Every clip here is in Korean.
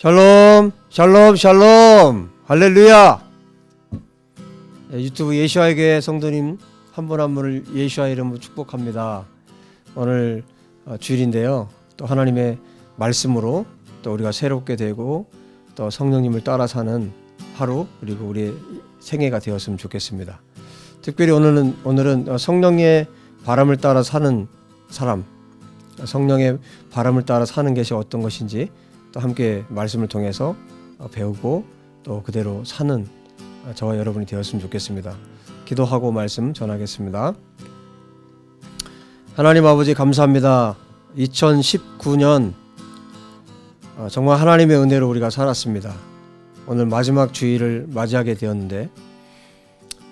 샬롬, 샬롬, 샬롬, 할렐루야. 유튜브 예수와의 교회 성도님 한 분 한 분을 예수와의 이름으로 축복합니다. 오늘 주일인데요. 또 하나님의 말씀으로 또 우리가 새롭게 되고 또 성령님을 따라 사는 하루, 그리고 우리의 생애가 되었으면 좋겠습니다. 특별히 오늘은 성령의 바람을 따라 사는 사람, 성령의 바람을 따라 사는 것이 어떤 것인지 또 함께 말씀을 통해서 배우고 또 그대로 사는 저와 여러분이 되었으면 좋겠습니다. 기도하고 말씀 전하겠습니다. 하나님 아버지 감사합니다. 2019년 정말 하나님의 은혜로 우리가 살았습니다. 오늘 마지막 주일을 맞이하게 되었는데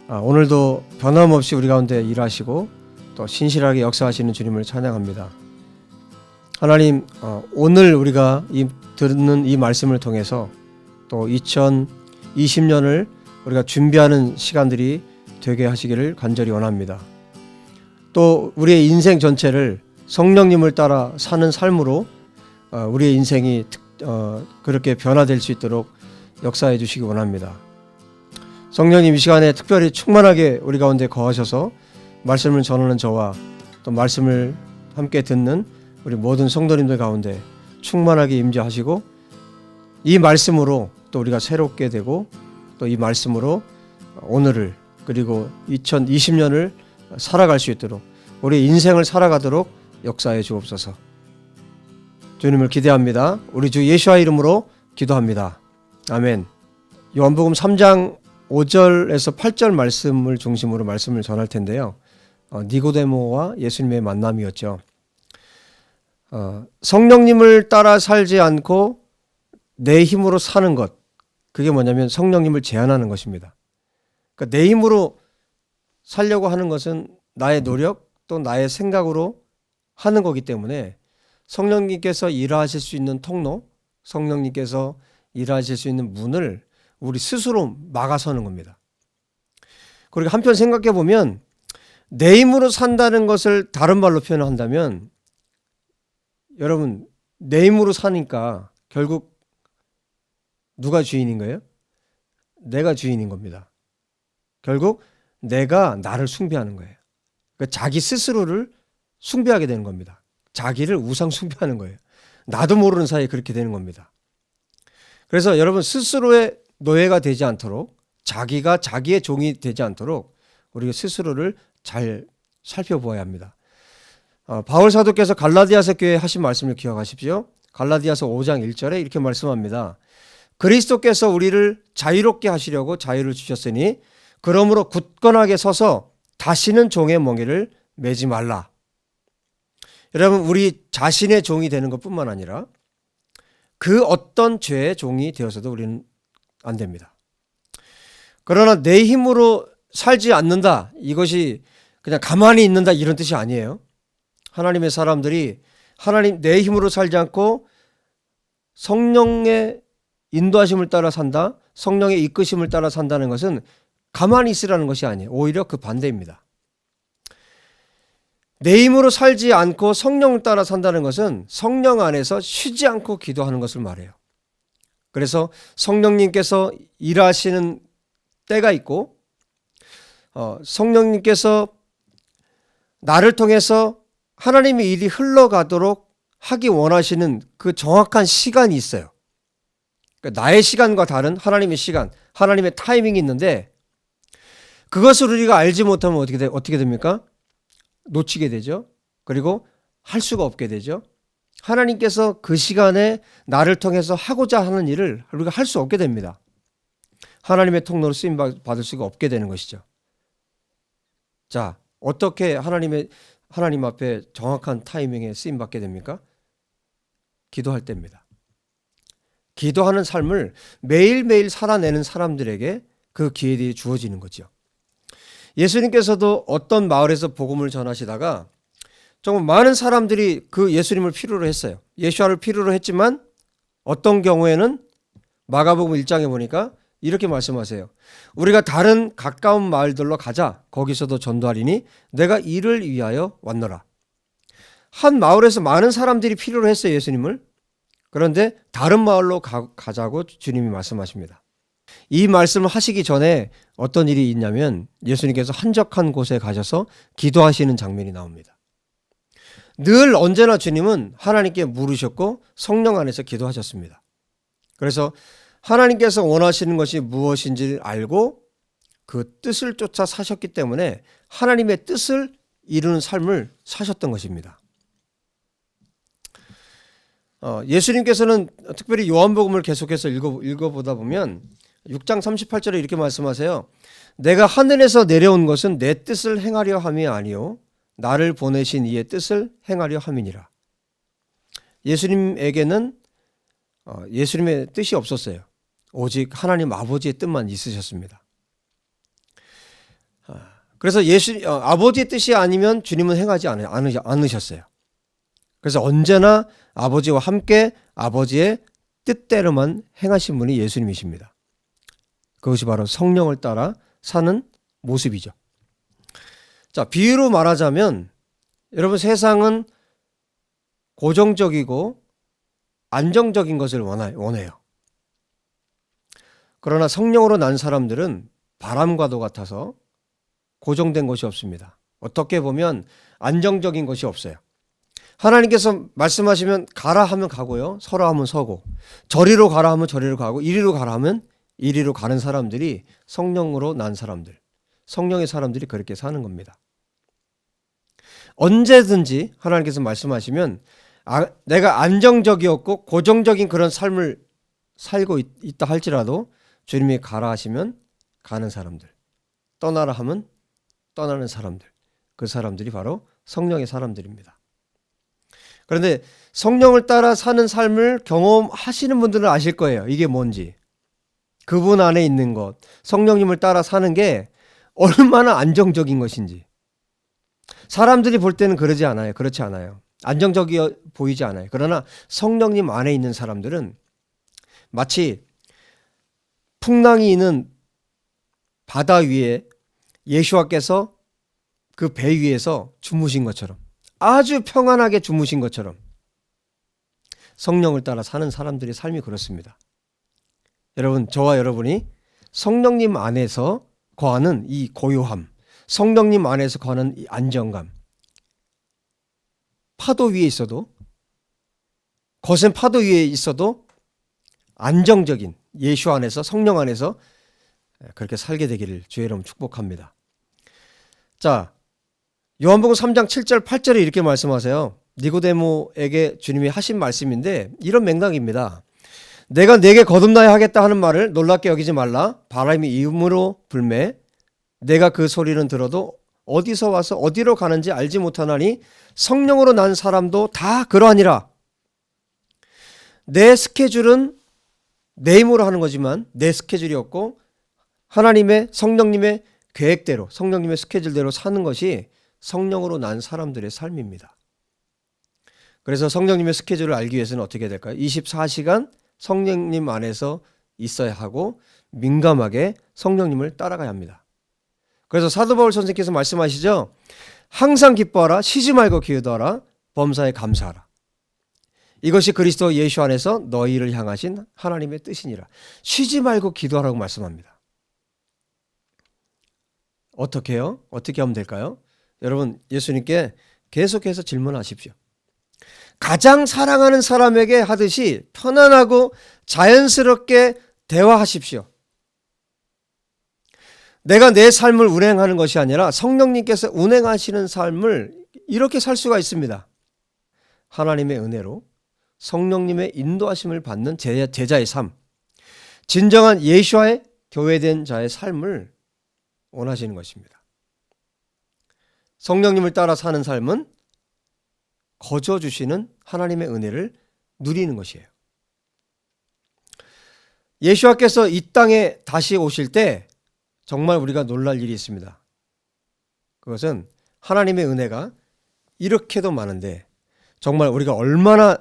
오늘도 변함없이 우리 가운데 일하시고 또 신실하게 역사하시는 주님을 찬양합니다. 하나님, 오늘 우리가 듣는 이 말씀을 통해서 또 2020년을 우리가 준비하는 시간들이 되게 하시기를 간절히 원합니다. 또 우리의 인생 전체를 성령님을 따라 사는 삶으로 우리의 인생이 그렇게 변화될 수 있도록 역사해 주시기 원합니다. 성령님 이 시간에 특별히 충만하게 우리 가운데 거하셔서 말씀을 전하는 저와 또 말씀을 함께 듣는 우리 모든 성도님들 가운데 충만하게 임재하시고 이 말씀으로 또 우리가 새롭게 되고 또 이 말씀으로 오늘을 그리고 2020년을 살아갈 수 있도록 우리 인생을 살아가도록 역사해 주옵소서. 주님을 기대합니다. 우리 주 예수와 이름으로 기도합니다. 아멘. 요한복음 3장 5절에서 8절 말씀을 중심으로 말씀을 전할 텐데요. 니고데모와 예수님의 만남이었죠. 성령님을 따라 살지 않고 내 힘으로 사는 것, 그게 뭐냐면 성령님을 제한하는 것입니다. 그러니까 내 힘으로 살려고 하는 것은 나의 노력 또 나의 생각으로 하는 거기 때문에 성령님께서 일하실 수 있는 통로, 성령님께서 일하실 수 있는 문을 우리 스스로 막아서는 겁니다. 그리고 한편 생각해 보면 내 힘으로 산다는 것을 다른 말로 표현한다면 여러분, 내 힘으로 사니까 결국 누가 주인인 거예요? 내가 주인인 겁니다. 결국 내가 나를 숭배하는 거예요. 그러니까 자기 스스로를 숭배하게 되는 겁니다. 자기를 우상 숭배하는 거예요. 나도 모르는 사이에 그렇게 되는 겁니다. 그래서 여러분 스스로의 노예가 되지 않도록, 자기가 자기의 종이 되지 않도록 우리가 스스로를 잘 살펴보아야 합니다. 바울 사도께서 갈라디아서 교회에 하신 말씀을 기억하십시오. 갈라디아서 5장 1절에 이렇게 말씀합니다. 그리스도께서 우리를 자유롭게 하시려고 자유를 주셨으니 그러므로 굳건하게 서서 다시는 종의 멍에를 매지 말라. 여러분, 우리 자신의 종이 되는 것뿐만 아니라 그 어떤 죄의 종이 되어서도 우리는 안 됩니다. 그러나 내 힘으로 살지 않는다, 이것이 그냥 가만히 있는다 이런 뜻이 아니에요. 하나님의 사람들이 하나님 내 힘으로 살지 않고 성령의 인도하심을 따라 산다, 성령의 이끄심을 따라 산다는 것은 가만히 있으라는 것이 아니에요. 오히려 그 반대입니다. 내 힘으로 살지 않고 성령을 따라 산다는 것은 성령 안에서 쉬지 않고 기도하는 것을 말해요. 그래서 성령님께서 일하시는 때가 있고 성령님께서 나를 통해서 하나님의 일이 흘러가도록 하기 원하시는 그 정확한 시간이 있어요. 그러니까 나의 시간과 다른 하나님의 시간, 하나님의 타이밍이 있는데 그것을 우리가 알지 못하면 어떻게 됩니까? 놓치게 되죠. 그리고 할 수가 없게 되죠. 하나님께서 그 시간에 나를 통해서 하고자 하는 일을 우리가 할 수 없게 됩니다. 하나님의 통로로 쓰임 받을 수가 없게 되는 것이죠. 자, 어떻게 하나님 앞에 정확한 타이밍에 쓰임 받게 됩니까? 기도할 때입니다. 기도하는 삶을 매일매일 살아내는 사람들에게 그 기회들이 주어지는 거죠. 예수님께서도 어떤 마을에서 복음을 전하시다가 정말 많은 사람들이 그 예수님을 필요로 했어요. 예수와를 필요로 했지만 어떤 경우에는 마가복음 1장에 보니까 이렇게 말씀하세요. 우리가 다른 가까운 마을들로 가자. 거기서도 전도하리니 내가 이를 위하여 왔노라. 한 마을에서 많은 사람들이 필요로 했어요, 예수님을. 그런데 다른 마을로 가자고 주님이 말씀하십니다. 이 말씀을 하시기 전에 어떤 일이 있냐면 예수님께서 한적한 곳에 가셔서 기도하시는 장면이 나옵니다. 늘 언제나 주님은 하나님께 물으셨고 성령 안에서 기도하셨습니다. 그래서 하나님께서 원하시는 것이 무엇인지를 알고 그 뜻을 쫓아 사셨기 때문에 하나님의 뜻을 이루는 삶을 사셨던 것입니다. 예수님께서는 특별히 요한복음을 계속해서 읽어보다 보면 6장 38절에 이렇게 말씀하세요. 내가 하늘에서 내려온 것은 내 뜻을 행하려 함이 아니요 나를 보내신 이의 뜻을 행하려 함이니라. 예수님에게는 예수님의 뜻이 없었어요. 오직 하나님 아버지의 뜻만 있으셨습니다. 그래서 아버지의 뜻이 아니면 주님은 행하지 않으셨어요. 그래서 언제나 아버지와 함께 아버지의 뜻대로만 행하신 분이 예수님이십니다. 그것이 바로 성령을 따라 사는 모습이죠. 자, 비유로 말하자면 여러분 세상은 고정적이고 안정적인 것을 원해요. 그러나 성령으로 난 사람들은 바람과도 같아서 고정된 것이 없습니다. 어떻게 보면 안정적인 것이 없어요. 하나님께서 말씀하시면 가라 하면 가고요. 서라 하면 서고, 저리로 가라 하면 저리로 가고, 이리로 가라 하면 이리로 가는 사람들이 성령으로 난 사람들, 성령의 사람들이 그렇게 사는 겁니다. 언제든지 하나님께서 말씀하시면 내가 안정적이었고 고정적인 그런 삶을 살고 있다 할지라도 주님이 가라 하시면 가는 사람들, 떠나라 하면 떠나는 사람들, 그 사람들이 바로 성령의 사람들입니다. 그런데 성령을 따라 사는 삶을 경험하시는 분들은 아실 거예요. 이게 뭔지. 그분 안에 있는 것, 성령님을 따라 사는 게 얼마나 안정적인 것인지. 사람들이 볼 때는 그렇지 않아요. 안정적이어 보이지 않아요. 그러나 성령님 안에 있는 사람들은 마치 풍랑이 있는 바다 위에 예수와께서 그 배 위에서 주무신 것처럼, 아주 평안하게 주무신 것처럼 성령을 따라 사는 사람들의 삶이 그렇습니다. 여러분, 저와 여러분이 성령님 안에서 거하는 이 고요함, 성령님 안에서 거하는 이 안정감, 파도 위에 있어도, 거센 파도 위에 있어도 안정적인 예수 안에서, 성령 안에서 그렇게 살게 되기를 주의 이름으로 축복합니다. 자, 요한복음 3장 7절 8절에 이렇게 말씀하세요. 니고데모에게 주님이 하신 말씀인데 이런 맥락입니다. 내가 네게 거듭나야 하겠다 하는 말을 놀랍게 여기지 말라. 바람이 이음으로 불매 내가 그 소리는 들어도 어디서 와서 어디로 가는지 알지 못하나니 성령으로 난 사람도 다 그러하니라. 내 스케줄은 내 힘으로 하는 거지만 내 스케줄이 없고 하나님의 성령님의 계획대로, 성령님의 스케줄대로 사는 것이 성령으로 난 사람들의 삶입니다. 그래서 성령님의 스케줄을 알기 위해서는 어떻게 해야 될까요? 24시간 성령님 안에서 있어야 하고 민감하게 성령님을 따라가야 합니다. 그래서 사도 바울 선생님께서 말씀하시죠. 항상 기뻐하라, 쉬지 말고 기도하라, 범사에 감사하라. 이것이 그리스도 예수 안에서 너희를 향하신 하나님의 뜻이니라. 쉬지 말고 기도하라고 말씀합니다. 어떻게 해요? 어떻게 하면 될까요? 여러분, 예수님께 계속해서 질문하십시오. 가장 사랑하는 사람에게 하듯이 편안하고 자연스럽게 대화하십시오. 내가 내 삶을 운행하는 것이 아니라 성령님께서 운행하시는 삶을 이렇게 살 수가 있습니다. 하나님의 은혜로 성령님의 인도하심을 받는 제자의 삶, 진정한 예수와의 교회된 자의 삶을 원하시는 것입니다. 성령님을 따라 사는 삶은 거저 주시는 하나님의 은혜를 누리는 것이에요. 예수와께서 이 땅에 다시 오실 때 정말 우리가 놀랄 일이 있습니다. 그것은 하나님의 은혜가 이렇게도 많은데 정말 우리가 얼마나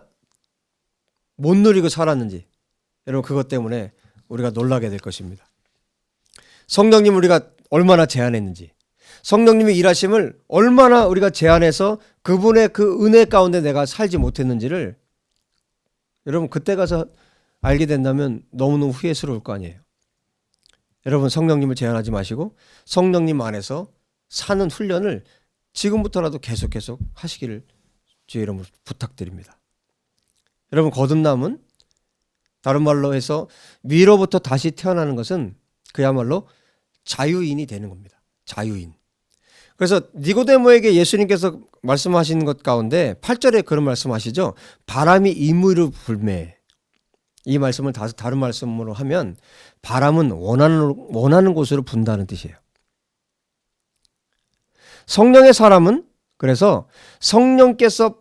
못 누리고 살았는지 여러분 그것 때문에 우리가 놀라게 될 것입니다. 성령님 우리가 얼마나 제한했는지, 성령님의 일하심을 얼마나 우리가 제한해서 그분의 그 은혜 가운데 내가 살지 못했는지를 여러분 그때 가서 알게 된다면 너무너무 후회스러울 거 아니에요. 여러분 성령님을 제한하지 마시고 성령님 안에서 사는 훈련을 지금부터라도 계속 하시기를 주의 이름으로 부탁드립니다. 여러분 거듭남은 다른 말로 해서 위로부터 다시 태어나는 것은 그야말로 자유인이 되는 겁니다. 자유인. 그래서 니고데모에게 예수님께서 말씀하신 것 가운데 8절에 그런 말씀하시죠. 바람이 임의로 불매. 이 말씀을 다른 말씀으로 하면 바람은 원하는 곳으로 분다는 뜻이에요. 성령의 사람은 그래서 성령께서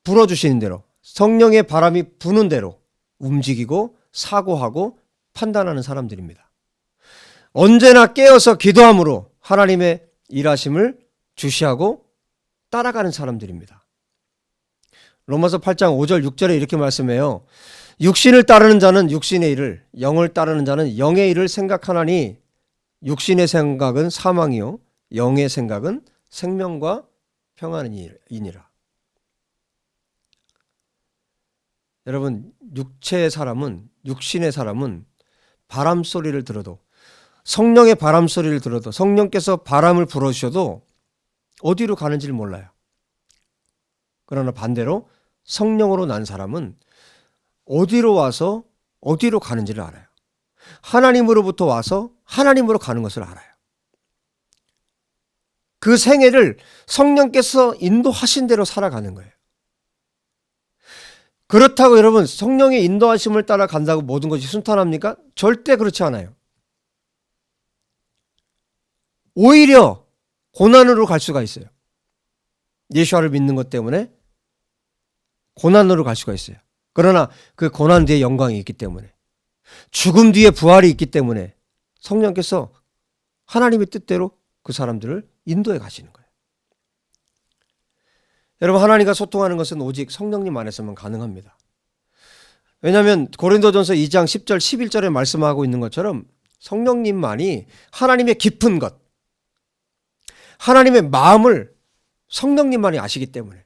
불어주시는 대로 성령의 바람이 부는 대로 움직이고 사고하고 판단하는 사람들입니다. 언제나 깨어서 기도함으로 하나님의 일하심을 주시하고 따라가는 사람들입니다. 로마서 8장 5절 6절에 이렇게 말씀해요. 육신을 따르는 자는 육신의 일을, 영을 따르는 자는 영의 일을 생각하나니 육신의 생각은 사망이요 영의 생각은 생명과 평안이니라. 여러분 육신의 사람은 바람 소리를 들어도 성령의 바람 소리를 들어도 성령께서 바람을 불어주셔도 어디로 가는지를 몰라요. 그러나 반대로 성령으로 난 사람은 어디로 와서 어디로 가는지를 알아요. 하나님으로부터 와서 하나님으로 가는 것을 알아요. 그 생애를 성령께서 인도하신 대로 살아가는 거예요. 그렇다고 여러분 성령의 인도하심을 따라 간다고 모든 것이 순탄합니까? 절대 그렇지 않아요. 오히려 고난으로 갈 수가 있어요. 예수와를 믿는 것 때문에 고난으로 갈 수가 있어요. 그러나 그 고난 뒤에 영광이 있기 때문에 죽음 뒤에 부활이 있기 때문에 성령께서 하나님의 뜻대로 그 사람들을 인도해 가시는 거예요. 여러분 하나님과 소통하는 것은 오직 성령님 안에서만 가능합니다. 왜냐하면 고린도전서 2장 10절 11절에 말씀하고 있는 것처럼 성령님만이 하나님의 깊은 것, 하나님의 마음을 성령님만이 아시기 때문에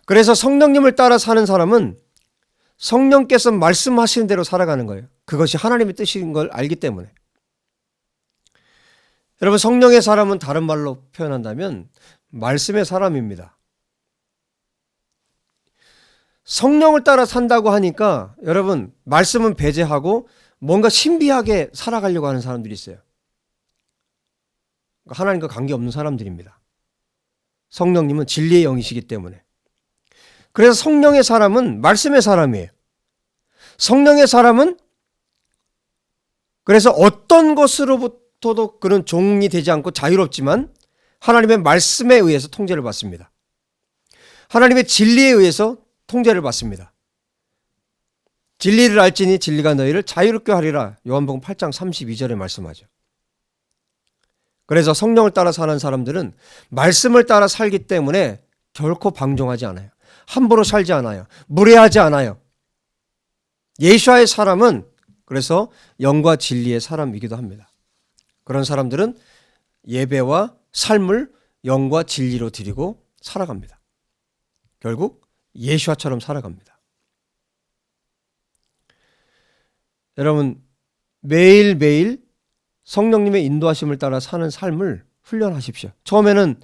그래서 성령님을 따라 사는 사람은 성령께서 말씀하시는 대로 살아가는 거예요. 그것이 하나님의 뜻인 걸 알기 때문에. 여러분 성령의 사람은 다른 말로 표현한다면 말씀의 사람입니다. 성령을 따라 산다고 하니까 여러분 말씀은 배제하고 뭔가 신비하게 살아가려고 하는 사람들이 있어요. 하나님과 관계없는 사람들입니다. 성령님은 진리의 영이시기 때문에. 그래서 성령의 사람은 말씀의 사람이에요. 성령의 사람은 그래서 어떤 것으로부터도 그런 종이 되지 않고 자유롭지만 하나님의 말씀에 의해서 통제를 받습니다. 하나님의 진리에 의해서 통제를 받습니다. 진리를 알지니 진리가 너희를 자유롭게 하리라. 요한복음 8장 32절에 말씀하죠. 그래서 성령을 따라 사는 사람들은 말씀을 따라 살기 때문에 결코 방종하지 않아요. 함부로 살지 않아요. 무례하지 않아요. 예수와의 사람은 그래서 영과 진리의 사람이기도 합니다. 그런 사람들은 예배와 삶을 영과 진리로 드리고 살아갑니다. 결국 예수와처럼 살아갑니다. 여러분 매일매일 성령님의 인도하심을 따라 사는 삶을 훈련하십시오. 처음에는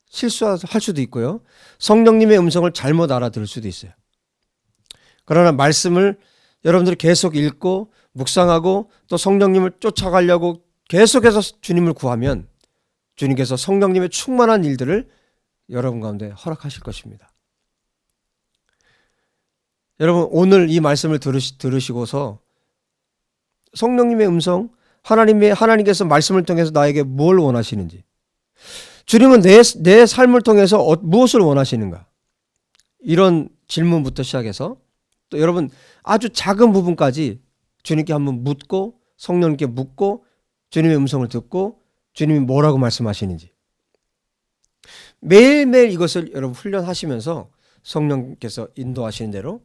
실수할 수도 있고요. 성령님의 음성을 잘못 알아들을 수도 있어요. 그러나 말씀을 여러분들이 계속 읽고 묵상하고 또 성령님을 쫓아가려고 계속해서 주님을 구하면 주님께서 성령님의 충만한 일들을 여러분 가운데 허락하실 것입니다. 여러분 오늘 이 말씀을 들으시고서 성령님의 음성, 하나님께서 말씀을 통해서 나에게 뭘 원하시는지, 주님은 내 삶을 통해서 무엇을 원하시는가, 이런 질문부터 시작해서 또 여러분 아주 작은 부분까지 주님께 한번 묻고 성령님께 묻고 주님의 음성을 듣고 주님이 뭐라고 말씀하시는지 매일매일 이것을 여러분 훈련하시면서 성령께서 인도하시는 대로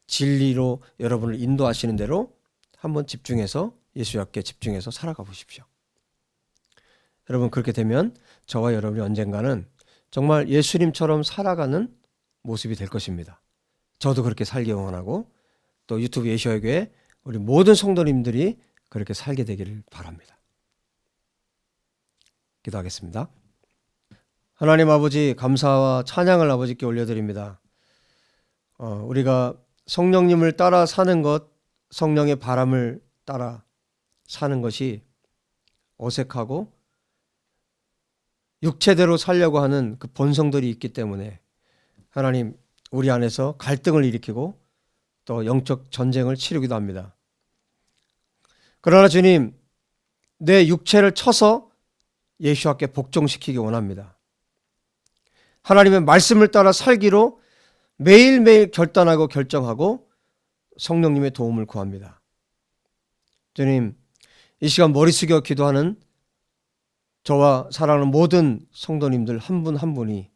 진리로 여러분을 인도하시는 대로 한번 집중해서 예수님께 집중해서 살아가 보십시오. 여러분 그렇게 되면 저와 여러분이 언젠가는 정말 예수님처럼 살아가는 모습이 될 것입니다. 저도 그렇게 살기 원하고 또 유튜브 예수와의 교회 우리 모든 성도님들이 그렇게 살게 되기를 바랍니다. 기도하겠습니다. 하나님 아버지, 감사와 찬양을 아버지께 올려드립니다. 우리가 성령님을 따라 사는 것, 성령의 바람을 따라 사는 것이 어색하고 육체대로 살려고 하는 그 본성들이 있기 때문에 하나님, 우리 안에서 갈등을 일으키고 또 영적 전쟁을 치르기도 합니다. 그러나 주님, 내 육체를 쳐서 예수와께 복종시키기 원합니다. 하나님의 말씀을 따라 살기로 매일매일 결단하고 결정하고 성령님의 도움을 구합니다. 주님, 이 시간 머리 숙여 기도하는 저와 사랑하는 모든 성도님들 한 분 한 분이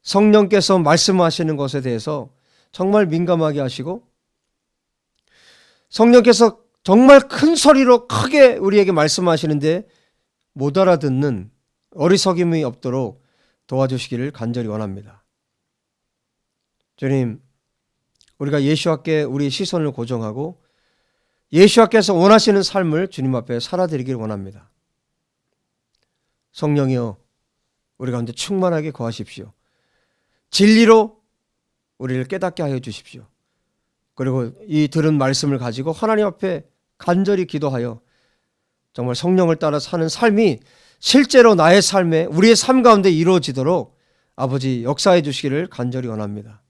성령께서 말씀하시는 것에 대해서 정말 민감하게 하시고 성령께서 정말 큰 소리로 크게 우리에게 말씀하시는데 못 알아듣는 어리석임이 없도록 도와주시기를 간절히 원합니다. 주님, 우리가 예수와께 우리 시선을 고정하고 예수와께서 원하시는 삶을 주님 앞에 살아드리길 원합니다. 성령이여, 우리 가운데 충만하게 거하십시오. 진리로 우리를 깨닫게 하여 주십시오. 그리고 이 들은 말씀을 가지고 하나님 앞에 간절히 기도하여 정말 성령을 따라 사는 삶이 실제로 나의 삶에 우리의 삶 가운데 이루어지도록 아버지 역사해 주시기를 간절히 원합니다.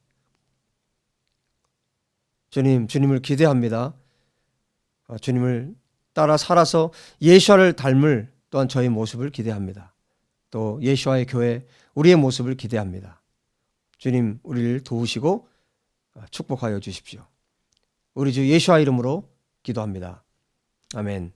주님을 기대합니다. 주님을 따라 살아서 예수와를 닮을 또한 저의 모습을 기대합니다. 또 예수와의 교회, 우리의 모습을 기대합니다. 주님, 우리를 도우시고 축복하여 주십시오. 우리 주 예수와 이름으로 기도합니다. 아멘.